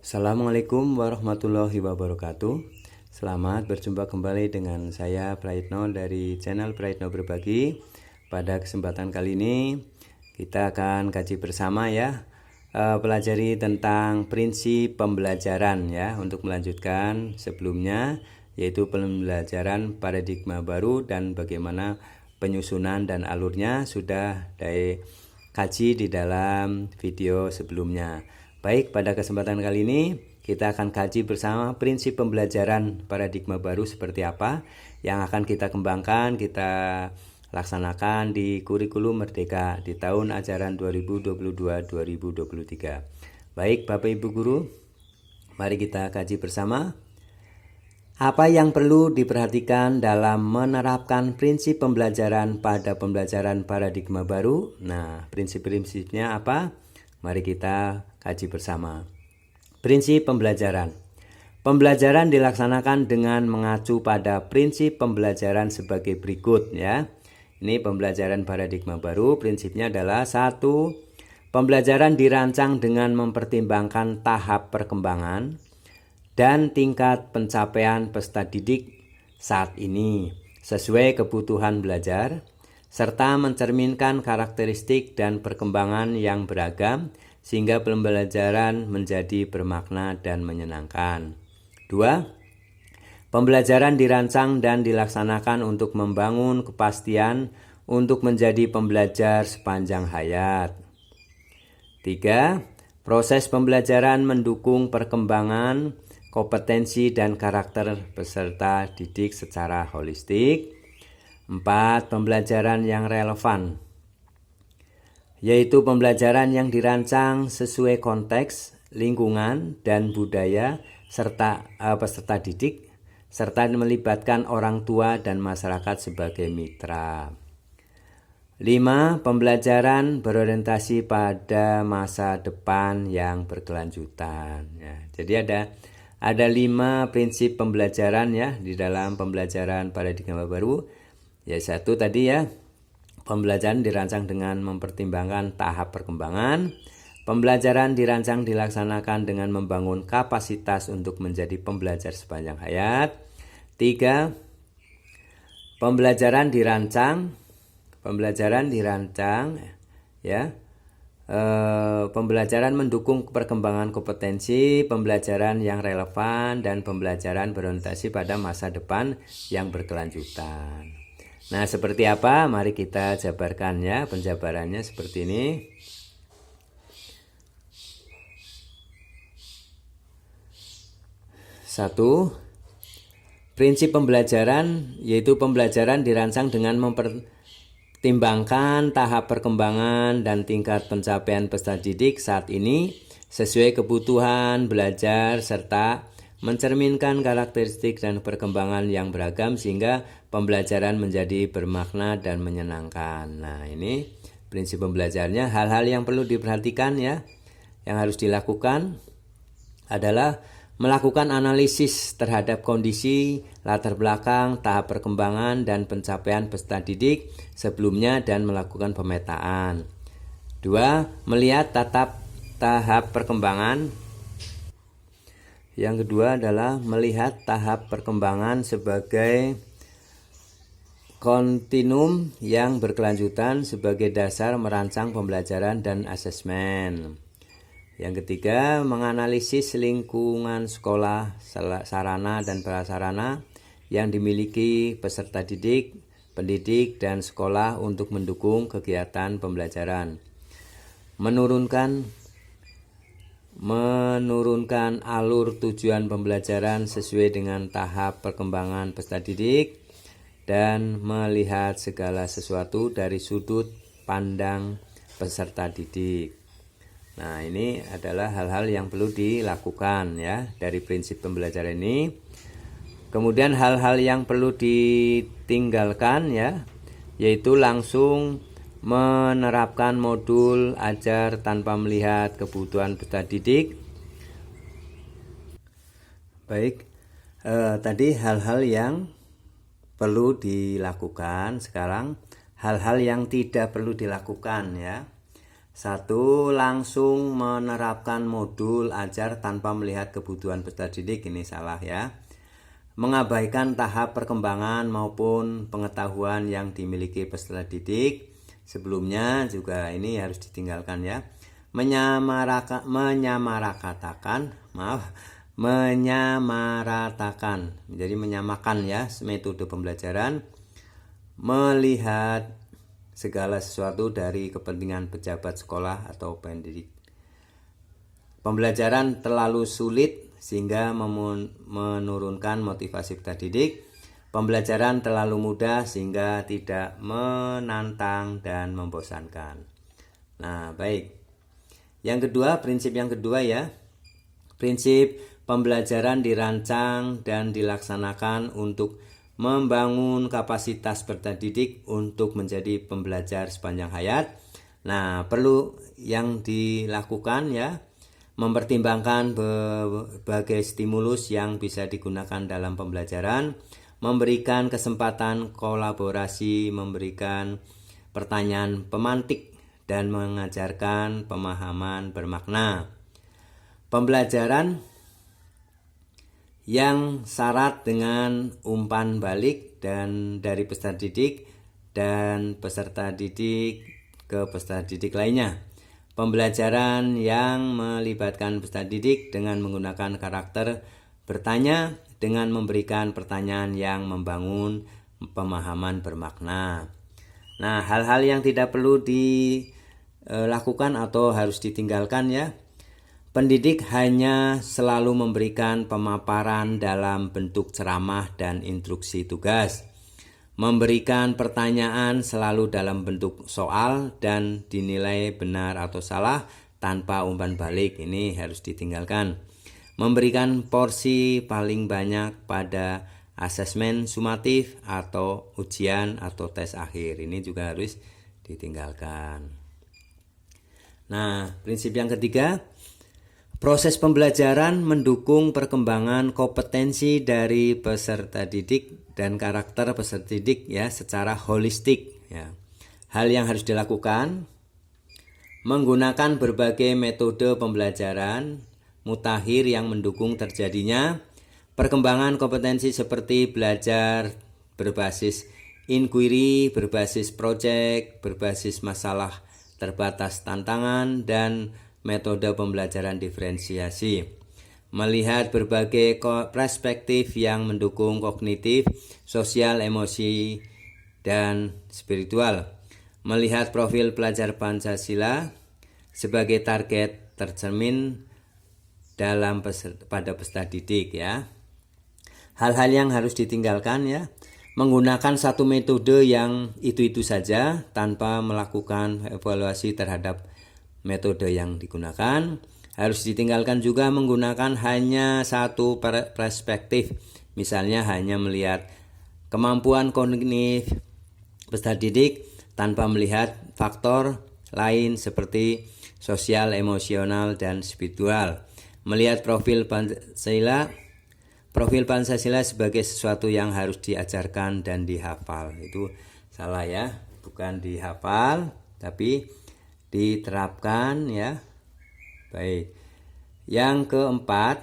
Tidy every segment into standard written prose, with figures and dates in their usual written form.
Assalamualaikum warahmatullahi wabarakatuh. Selamat berjumpa kembali dengan saya Praitno dari channel Praitno Berbagi. Pada kesempatan kali ini kita akan kaji bersama ya, pelajari tentang prinsip pembelajaran ya, untuk melanjutkan sebelumnya, yaitu pembelajaran paradigma baru dan bagaimana penyusunan dan alurnya sudah kaji di dalam video sebelumnya. Baik, pada kesempatan kali ini kita akan kaji bersama prinsip pembelajaran paradigma baru seperti apa yang akan kita kembangkan, kita laksanakan di kurikulum Merdeka di tahun ajaran 2022-2023. Baik, Bapak Ibu Guru, mari kita kaji bersama. Apa yang perlu diperhatikan dalam menerapkan prinsip pembelajaran pada pembelajaran paradigma baru? Nah, prinsip-prinsipnya apa? Mari kita kaji bersama. Prinsip pembelajaran. Pembelajaran dilaksanakan dengan mengacu pada prinsip pembelajaran sebagai berikut ya. Ini pembelajaran paradigma baru, prinsipnya adalah 1. Pembelajaran dirancang dengan mempertimbangkan tahap perkembangan dan tingkat pencapaian peserta didik saat ini sesuai kebutuhan belajar, serta mencerminkan karakteristik dan perkembangan yang beragam sehingga pembelajaran menjadi bermakna dan menyenangkan. 2. Pembelajaran dirancang dan dilaksanakan untuk membangun kepastian untuk menjadi pembelajar sepanjang hayat. 3. Proses pembelajaran mendukung perkembangan kompetensi dan karakter peserta didik secara holistik. 4. Pembelajaran yang relevan, yaitu pembelajaran yang dirancang sesuai konteks, lingkungan, dan budaya serta peserta didik, serta melibatkan orang tua dan masyarakat sebagai mitra. 5. Pembelajaran berorientasi pada masa depan yang berkelanjutan. Ya, jadi ada 5 prinsip pembelajaran ya di dalam pembelajaran paradigma baru. Ya, 1 tadi ya, pembelajaran dirancang dengan mempertimbangkan tahap perkembangan. Pembelajaran dirancang dilaksanakan dengan membangun kapasitas untuk menjadi pembelajar sepanjang hayat. 3. Pembelajaran dirancang ya. Pembelajaran mendukung perkembangan kompetensi, pembelajaran yang relevan, dan pembelajaran berorientasi pada masa depan yang berkelanjutan. Nah, seperti apa? Mari kita jabarkan ya, penjabarannya seperti ini. Satu, prinsip pembelajaran, yaitu pembelajaran dirancang dengan mempertimbangkan tahap perkembangan dan tingkat pencapaian peserta didik saat ini sesuai kebutuhan belajar serta mencerminkan karakteristik dan perkembangan yang beragam sehingga pembelajaran menjadi bermakna dan menyenangkan. Nah, ini prinsip pembelajarannya. Hal-hal yang perlu diperhatikan ya, yang harus dilakukan adalah melakukan analisis terhadap kondisi, latar belakang, tahap perkembangan, dan pencapaian peserta didik sebelumnya dan melakukan pemetaan. 2. Melihat tahap perkembangan. Yang kedua adalah melihat tahap perkembangan sebagai kontinum yang berkelanjutan sebagai dasar merancang pembelajaran dan asesmen. Yang ketiga, menganalisis lingkungan sekolah, sarana dan prasarana yang dimiliki peserta didik, pendidik, dan sekolah untuk mendukung kegiatan pembelajaran. Menurunkan alur tujuan pembelajaran sesuai dengan tahap perkembangan peserta didik dan melihat segala sesuatu dari sudut pandang peserta didik. Nah, ini adalah hal-hal yang perlu dilakukan ya dari prinsip pembelajaran ini. Kemudian hal-hal yang perlu ditinggalkan ya, yaitu langsung menerapkan modul ajar tanpa melihat kebutuhan peserta didik. Baik, tadi hal-hal yang perlu dilakukan. Sekarang hal-hal yang tidak perlu dilakukan ya. Satu, langsung menerapkan modul ajar tanpa melihat kebutuhan peserta didik. Ini salah ya. Mengabaikan tahap perkembangan maupun pengetahuan yang dimiliki peserta didik sebelumnya juga ini harus ditinggalkan ya. Menyamaratakan menjadi menyamakan ya metode pembelajaran, melihat segala sesuatu dari kepentingan pejabat sekolah atau pendidik. Pembelajaran terlalu sulit sehingga menurunkan motivasi peserta didik. Pembelajaran terlalu mudah sehingga tidak menantang dan membosankan. Nah, baik. Yang kedua, prinsip yang kedua ya. Prinsip pembelajaran dirancang dan dilaksanakan untuk membangun kapasitas peserta didik untuk menjadi pembelajar sepanjang hayat. Nah, perlu yang dilakukan ya, mempertimbangkan berbagai stimulus yang bisa digunakan dalam pembelajaran, memberikan kesempatan kolaborasi, memberikan pertanyaan pemantik, dan mengajarkan pemahaman bermakna. Pembelajaran yang syarat dengan umpan balik dan dari peserta didik dan peserta didik ke peserta didik lainnya. Pembelajaran yang melibatkan peserta didik dengan menggunakan karakter bertanya dengan memberikan pertanyaan yang membangun pemahaman bermakna. Nah, hal-hal yang tidak perlu dilakukan atau harus ditinggalkan ya. Pendidik hanya selalu memberikan pemaparan dalam bentuk ceramah dan instruksi tugas. Memberikan pertanyaan selalu dalam bentuk soal dan dinilai benar atau salah tanpa umpan balik. Ini harus ditinggalkan. Memberikan porsi paling banyak pada asesmen sumatif atau ujian atau tes akhir. Ini juga harus ditinggalkan. Nah, prinsip yang ketiga, proses pembelajaran mendukung perkembangan kompetensi dari peserta didik dan karakter peserta didik ya secara holistik ya. Hal yang harus dilakukan, menggunakan berbagai metode pembelajaran mutakhir yang mendukung terjadinya perkembangan kompetensi seperti belajar berbasis inquiry, berbasis project, berbasis masalah terbatas tantangan, dan metode pembelajaran diferensiasi. Melihat berbagai perspektif yang mendukung kognitif, sosial, emosi, dan spiritual. Melihat profil pelajar Pancasila sebagai target tercermin pada peserta didik ya. Hal-hal yang harus ditinggalkan ya. Menggunakan satu metode yang itu-itu saja tanpa melakukan evaluasi terhadap metode yang digunakan. Harus ditinggalkan juga menggunakan hanya satu perspektif, misalnya hanya melihat kemampuan kognitif peserta didik tanpa melihat faktor lain seperti sosial, emosional, dan spiritual. Melihat profil Pancasila sebagai sesuatu yang harus diajarkan dan dihafal. Itu salah ya, bukan dihafal tapi diterapkan ya. Baik. Yang keempat,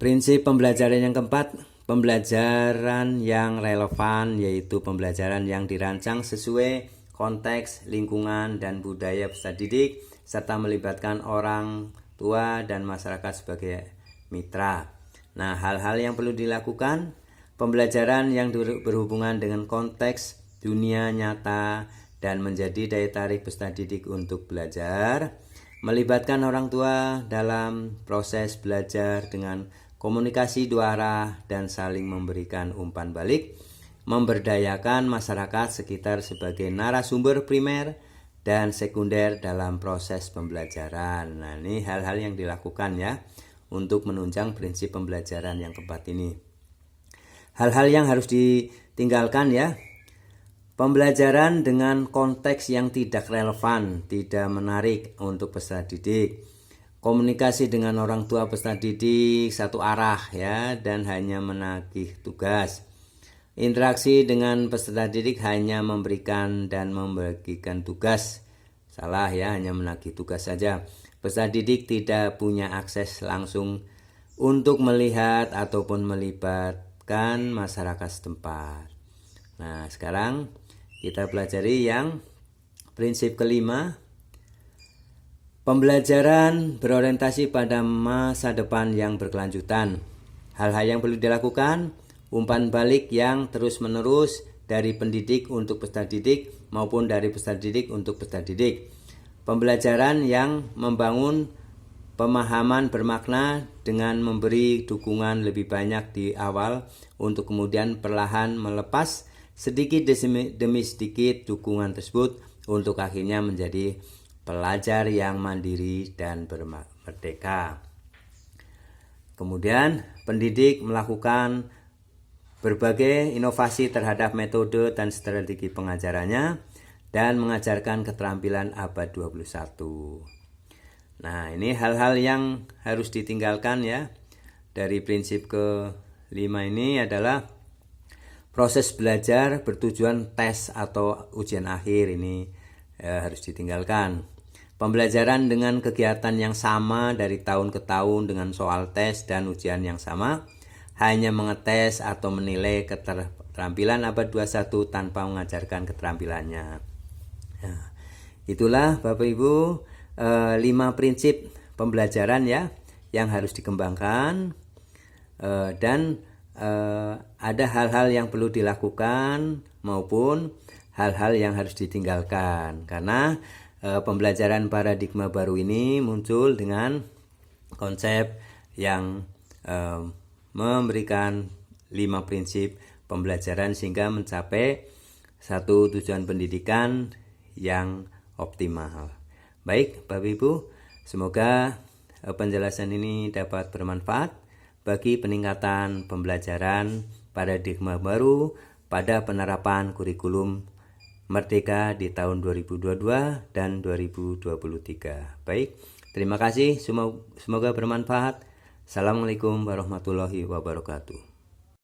prinsip pembelajaran yang keempat, pembelajaran yang relevan, yaitu pembelajaran yang dirancang sesuai konteks, lingkungan, dan budaya peserta didik, serta melibatkan orang tua dan masyarakat sebagai mitra. Nah, hal-hal yang perlu dilakukan, pembelajaran yang berhubungan dengan konteks dunia nyata dan menjadi daya tarik peserta didik untuk belajar, melibatkan orang tua dalam proses belajar dengan komunikasi dua arah dan saling memberikan umpan balik, memberdayakan masyarakat sekitar sebagai narasumber primer dan sekunder dalam proses pembelajaran. Nah, ini hal-hal yang dilakukan ya untuk menunjang prinsip pembelajaran yang keempat ini. Hal-hal yang harus ditinggalkan ya. Pembelajaran dengan konteks yang tidak relevan, tidak menarik untuk peserta didik. Komunikasi dengan orang tua peserta didik satu arah ya dan hanya menagih tugas. Interaksi dengan peserta didik hanya memberikan dan membagikan tugas Salah ya, hanya menagih tugas saja. Peserta didik tidak punya akses langsung untuk melihat ataupun melibatkan masyarakat setempat. Nah, sekarang kita pelajari yang prinsip kelima. Pembelajaran berorientasi pada masa depan yang berkelanjutan. Hal-hal yang perlu dilakukan, umpan balik yang terus-menerus dari pendidik untuk peserta didik maupun dari peserta didik untuk peserta didik. Pembelajaran yang membangun pemahaman bermakna dengan memberi dukungan lebih banyak di awal untuk kemudian perlahan melepas sedikit demi sedikit dukungan tersebut untuk akhirnya menjadi pelajar yang mandiri dan merdeka. Kemudian pendidik melakukan berbagai inovasi terhadap metode dan strategi pengajarannya dan mengajarkan keterampilan abad 21. Nah, ini hal-hal yang harus ditinggalkan ya. Dari prinsip kelima ini adalah proses belajar bertujuan tes atau ujian akhir ini harus ditinggalkan. Pembelajaran dengan kegiatan yang sama dari tahun ke tahun dengan soal tes dan ujian yang sama, hanya mengetes atau menilai keterampilan abad 21 tanpa mengajarkan keterampilannya. Nah, itulah Bapak Ibu 5 prinsip pembelajaran ya yang harus dikembangkan, dan ada hal-hal yang perlu dilakukan maupun hal-hal yang harus ditinggalkan, karena pembelajaran paradigma baru ini muncul dengan konsep yang memberikan 5 prinsip pembelajaran sehingga mencapai satu tujuan pendidikan yang optimal. Baik Bapak Ibu, semoga penjelasan ini dapat bermanfaat bagi peningkatan pembelajaran paradigma baru pada penerapan kurikulum Merdeka di tahun 2022 dan 2023. Baik, terima kasih, semoga bermanfaat. Assalamualaikum warahmatullahi wabarakatuh.